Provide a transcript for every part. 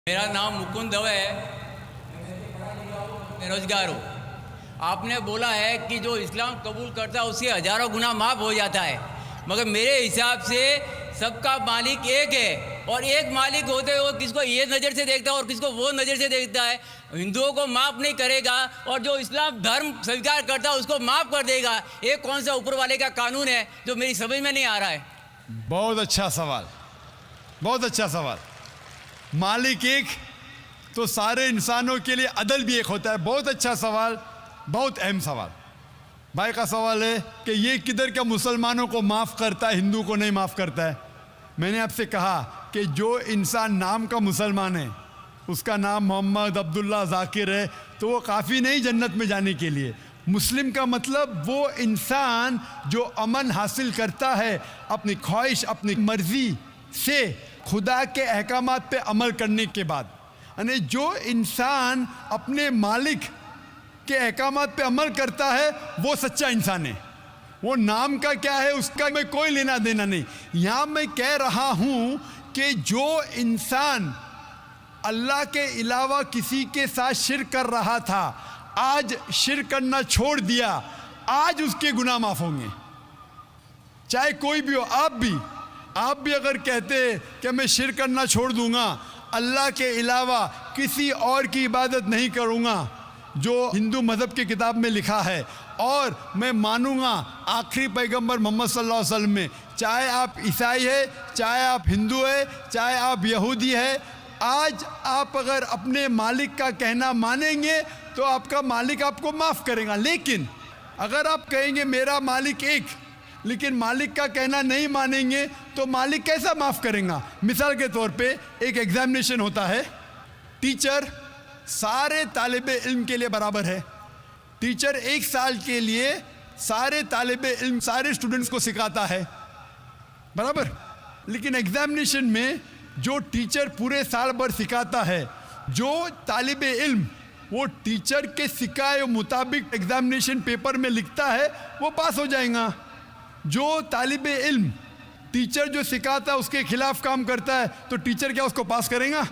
मेरा नाम मुकुंद दवे है, बेरोजगार हूँ। आपने बोला है कि जो इस्लाम कबूल करता है उसके हजारों गुनाह माफ़ हो जाता है, मगर मेरे हिसाब से सबका मालिक एक है और एक मालिक होते हुए किसको ये नज़र से देखता है और किसको वो नज़र से देखता है। हिंदुओं को माफ़ नहीं करेगा और जो इस्लाम धर्म स्वीकार करता है उसको माफ़ कर देगा। ये कौन सा ऊपर वाले का कानून है जो मेरी समझ में नहीं आ रहा है। बहुत अच्छा सवाल, बहुत अच्छा सवाल। मालिक एक तो सारे इंसानों के लिए अदल भी एक होता है। बहुत अच्छा सवाल, बहुत अहम सवाल। भाई का सवाल है कि ये किधर का मुसलमानों को माफ़ करता है, हिंदू को नहीं माफ़ करता है। मैंने आपसे कहा कि जो इंसान नाम का मुसलमान है, उसका नाम मोहम्मद अब्दुल्ला जाकिर है, तो वो काफ़ी नहीं जन्नत में जाने के लिए। मुस्लिम का मतलब वो इंसान जो अमन हासिल करता है अपनी ख्वाहिश, अपनी मर्ज़ी से खुदा के अहकामात पे अमल करने के बाद। यानी जो इंसान अपने मालिक के अहकामात पे अमल करता है वो सच्चा इंसान है। वो नाम का क्या है उसका मैं कोई लेना देना नहीं। यहाँ मैं कह रहा हूँ कि जो इंसान अल्लाह के अलावा किसी के साथ शिर्क कर रहा था, आज शिर्क करना छोड़ दिया, आज उसके गुनाह माफ़ होंगे। चाहे कोई भी हो, आप भी अगर कहते कि मैं शिर्क करना छोड़ दूंगा, अल्लाह के अलावा किसी और की इबादत नहीं करूंगा जो हिंदू मज़हब की किताब में लिखा है, और मैं मानूंगा आखिरी पैगंबर मोहम्मद सल्लल्लाहु अलैहि वसल्लम में, चाहे आप ईसाई है, चाहे आप हिंदू है, चाहे आप यहूदी है, आज आप अगर अपने मालिक का कहना मानेंगे तो आपका मालिक आपको माफ़ करेगा। लेकिन अगर आप कहेंगे मेरा मालिक एक, लेकिन मालिक का कहना नहीं मानेंगे तो मालिक कैसा माफ़ करेगा। मिसाल के तौर पे एक एग्जामिनेशन होता है, टीचर सारे तालिबे इल्म के लिए बराबर है। टीचर एक साल के लिए सारे तालिबे इल्म, सारे स्टूडेंट्स को सिखाता है, बराबर। लेकिन एग्जामिनेशन में जो टीचर पूरे साल भर सिखाता है, जो तालिबे इल्म वो टीचर के सिखाए मुताबिक एग्जामिनेशन पेपर में लिखता है, वो पास हो जाएगा। जो तालिबे इल्म टीचर जो सिखाता है उसके खिलाफ काम करता है तो टीचर क्या उसको पास करेगा?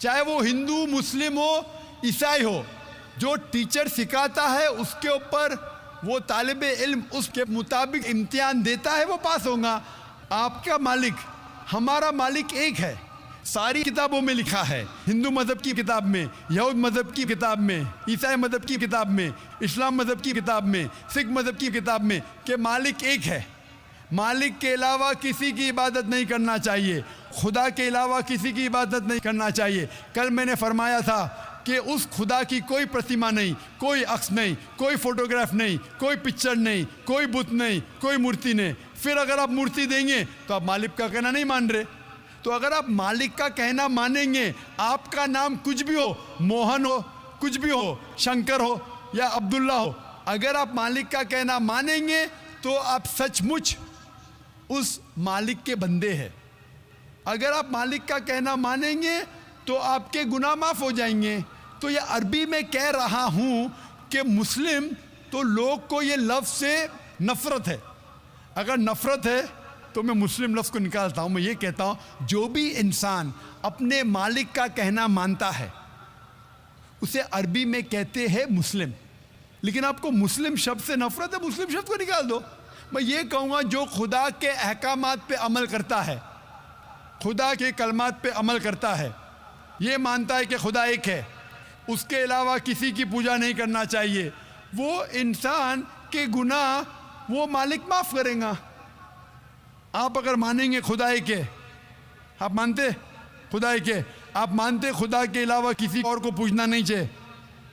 चाहे वो हिंदू, मुस्लिम हो, ईसाई हो, जो टीचर सिखाता है उसके ऊपर वो तालिबे इल्म उसके मुताबिक इम्तिहान देता है, वो पास होगा। आपका मालिक, हमारा मालिक एक है। सारी किताबों में लिखा है, हिंदू मज़हब की किताब में, यहूद मज़हब की किताब में, ईसाई मज़हब की किताब में, इस्लाम मज़हब की किताब में, सिख मज़हब की किताब में, कि मालिक एक है। मालिक के अलावा किसी की इबादत नहीं करना चाहिए, खुदा के अलावा किसी की इबादत नहीं करना चाहिए। कल मैंने फरमाया था कि उस खुदा की कोई प्रतिमा नहीं, कोई अक्स नहीं, कोई फोटोग्राफ नहीं, कोई पिक्चर नहीं, कोई बुत नहीं, कोई मूर्ति नहीं। फिर अगर आप मूर्ति देंगे तो आप मालिक का कहना नहीं मान रहे। तो अगर आप मालिक का कहना मानेंगे, आपका नाम कुछ भी हो, मोहन हो, कुछ भी हो, शंकर हो या अब्दुल्ला हो, अगर आप मालिक का कहना मानेंगे तो आप सचमुच उस मालिक के बंदे हैं। अगर आप मालिक का कहना मानेंगे तो आपके गुनाह माफ़ हो जाएंगे। तो ये अरबी में कह रहा हूँ कि मुस्लिम तो लोग को ये लफ्ज़ से नफ़रत है। अगर नफ़रत है तो मैं मुस्लिम लफ्ज़ को निकालता हूँ। मैं ये कहता हूँ जो भी इंसान अपने मालिक का कहना मानता है उसे अरबी में कहते हैं मुस्लिम। लेकिन आपको मुस्लिम शब्द से नफ़रत है, मुस्लिम शब्द को निकाल दो। मैं ये कहूँगा जो खुदा के अहकामात पे अमल करता है, खुदा के कलमात पे अमल करता है, ये मानता है कि खुदा एक है, उसके अलावा किसी की पूजा नहीं करना चाहिए, वो इंसान के गुनाह वो मालिक माफ़ करेगा। आप अगर मानेंगे खुदा एक है, आप मानते खुदा एक है, आप मानते खुदा के अलावा किसी और को पूछना नहीं चाहिए,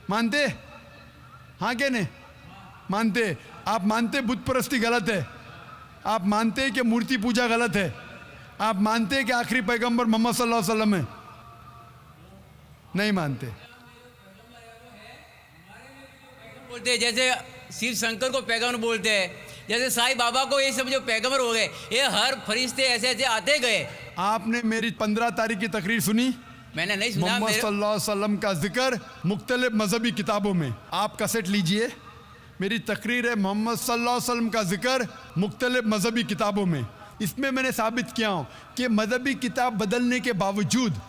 मानते? हाँ क्या नहीं मानते? आप मानते बुत परस्ती गलत है, आप मानते कि मूर्ति पूजा गलत है, आप मानते कि आखिरी पैगंबर मोहम्मद सल्लल्लाहु अलैहि वसल्लम है? नहीं मानते। बोलते हैं जैसे शिव शंकर को पैगंबर बोलते हैं, जैसे साईं बाबा को ये सब जो पैगंबर हो गए, ये हर फरिश्ते ऐसे ऐसे आते गए। आपने मेरी 15 तारीख की तकरीर सुनी? मैंने नहीं सुना। मोहम्मद सल्लल्लाहु अलैहि वसल्लम का जिक्र मुख्तलिफ मजहबी किताबों में, आप कैसेट लीजिए, मेरी तकरीर है मोहम्मद सल्लल्लाहु अलैहि वसल्लम का जिक्र मुख्तलिफ मजहबी किताबों में। इसमें मैंने साबित किया हूँ कि मजहबी किताब बदलने के बावजूद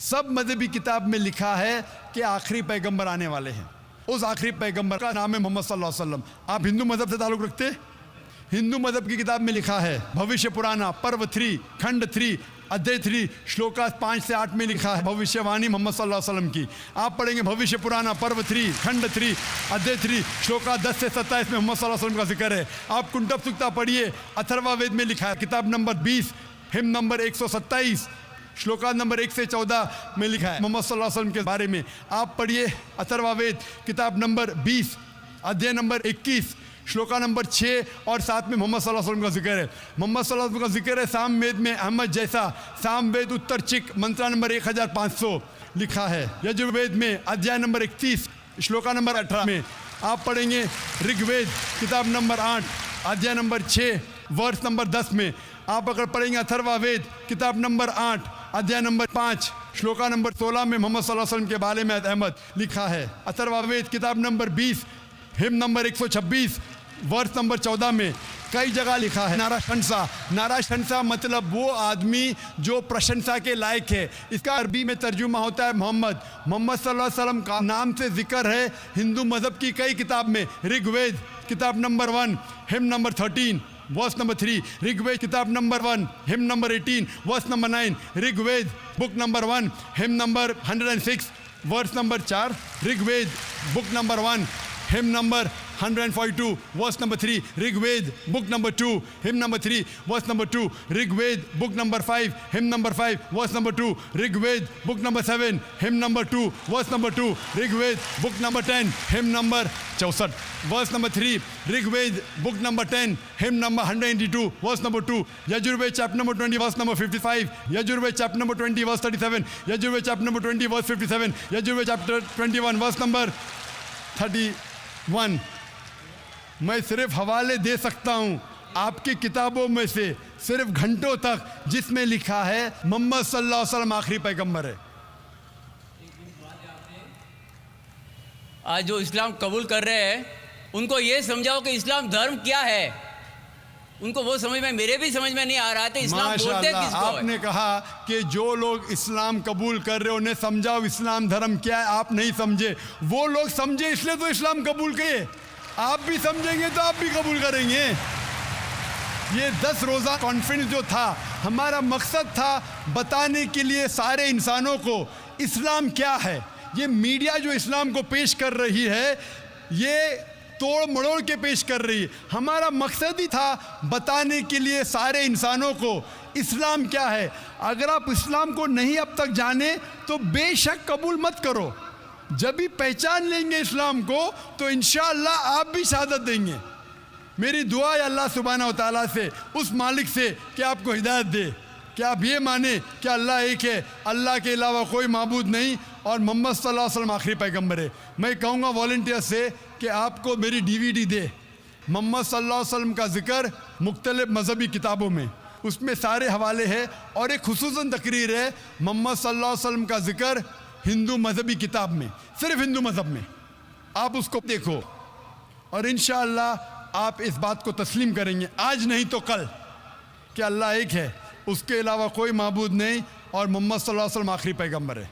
सब मजहबी किताब में लिखा है कि आखिरी पैगंबर आने वाले हैं। उस आखिरी पैगंबर का नाम है मोहम्मद सल्लल्लाहु अलैहि वसल्लम। आप हिंदू मजहब से ताल्लुक़ रखते? हिंदू मजहब की किताब में लिखा है, भविष्य पुराना पर्व 3 खंड 3 अध्याय 3 श्लोका 5 से 8 में लिखा है भविष्यवाणी मोहम्मद सल्लल्लाहु अलैहि वसल्लम की। आप पढ़ेंगे भविष्य पुराना पर्व 3 खंड 3 अध्याय 3 श्लोका 10 से 27 में मोहम्मद सल्लल्लाहु अलैहि वसल्लम का जिक्र है। आप कुंटब सुक्ता पढ़िए, अथर्वा वेद में लिखा है, किताब number 20 him number 127 shloka number 1 से 14 में लिखा है मोहम्मद सल्लल्लाहु अलैहि वसल्लम के बारे में। आप पढ़िए अथर्वा वेद किताब नंबर 20 अध्याय नंबर 21 श्लोका नंबर 6 और 7 में मोहम्मद सल्लल्लाहु अलैहि वसल्लम का जिक्र है। मोहम्मद सल्लल्लाहु अलैहि वसल्लम का जिक्र है साम वेद में अहमद जैसा, साम वेद उत्तर चिक मंत्रा नंबर 1500 लिखा है। यजुर्वेद में अध्याय नंबर 31 श्लोका नंबर 18 में। आप पढ़ेंगे ऋग्वेद किताब नंबर 8 अध्याय नंबर 6 वर्ष नंबर 10 में। आप अगर पढ़ेंगे अथर्वा वेद किताब नंबर 8 अध्याय नंबर 5 श्लोका नंबर 16 में मोहम्मद सल्लल्लाहु अलैहि वसल्लम के बारे में अहमद लिखा है। अथर्वा वेद किताब नंबर 20 हिम नंबर 126 वर्ष नंबर 14 में कई जगह लिखा है नाराशंसा। नाराशंसा मतलब वो आदमी जो प्रशंसा के लायक है। इसका अरबी में तर्जुमा होता है मोहम्मद। मोहम्मद सल्लल्लाहु अलैहि वसल्लम का नाम से जिक्र है हिंदू मज़हब की कई किताब में। ऋग्वेद किताब number 1 hymn number 13 verse number 3, Rigveda किताब number 1 hymn number 18 verse number 9, Rigveda book number 1 hymn number 106 verse number 4, Rigveda book number 1 hymn number 142 verse number 3, Rigveda book number 2 hymn number 3 verse number 2, Rigveda book number 5 hymn number 5 verse number 2, Rigveda book number 7 hymn number 2 verse number 2, Rigveda book number 10 hymn number 64 verse number 3, Rigveda book number 10 hymn number 182 verse number 2, Yajurveda chapter number 20 verse number 55, Yajurveda chapter number 20 verse 37, Yajurveda chapter number 20 verse 57, Yajurveda chapter 21 verse number 31। मैं सिर्फ हवाले दे सकता हूँ आपकी किताबों में से सिर्फ घंटों तक, जिसमें लिखा है मोहम्मद सल्लल्लाहु अलैहि वसल्लम आखिरी पैगंबर है। आज जो इस्लाम कबूल कर रहे हैं उनको ये समझाओ कि इस्लाम धर्म क्या है। उनको वो समझ में, मेरे भी समझ में नहीं आ रहा था इस्लाम बोलते किसको है। आपने कहा कि जो लोग इस्लाम कबूल कर रहे हैं उन्हें समझाओ इस्लाम धर्म क्या है। आप नहीं समझे, वो लोग समझे इसलिए तो इस्लाम कबूल किए। आप भी समझेंगे तो आप भी कबूल करेंगे। ये 10 रोज़ा कॉन्फ्रेंस जो था, हमारा मकसद था बताने के लिए सारे इंसानों को इस्लाम क्या है। ये मीडिया जो इस्लाम को पेश कर रही है, ये तोड़ मड़ोड़ के पेश कर रही है। हमारा मकसद ही था बताने के लिए सारे इंसानों को इस्लाम क्या है। अगर आप इस्लाम को नहीं अब तक जाने तो बेशक कबूल मत करो। जब भी पहचान लेंगे इस्लाम को तो इंशाअल्लाह आप भी शहादत देंगे। मेरी दुआ है अल्लाह सुब्हानहू व तआला से, उस मालिक से, कि आपको हिदायत दे कि आप ये माने कि अल्लाह एक है, अल्लाह के अलावा कोई माबूद नहीं और मोहम्मद सल्लल्लाहु अलैहि वसल्लम आखिरी पैगंबर है। मैं कहूँगा वॉलंटियर से कि आपको मेरी DVD दे, मोहम्मद सल्लल्लाहु अलैहि वसल्लम का जिक्र मुख्तलिफ मजहबी किताबों में, उसमें सारे हवाले हैं। और एक खुसूसन तकरीर है मोहम्मद सल्लल्लाहु अलैहि वसल्लम का जिक्र हिंदू मजहबी किताब में, सिर्फ हिंदू मजहब में। आप उसको देखो और इंशाअल्लाह आप इस बात को तस्लीम करेंगे, आज नहीं तो कल, कि अल्लाह एक है, उसके अलावा कोई माबूद नहीं और मोहम्मद सल्लल्लाहु अलैहि वसल्लम आखिरी पैगंबर है।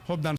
होप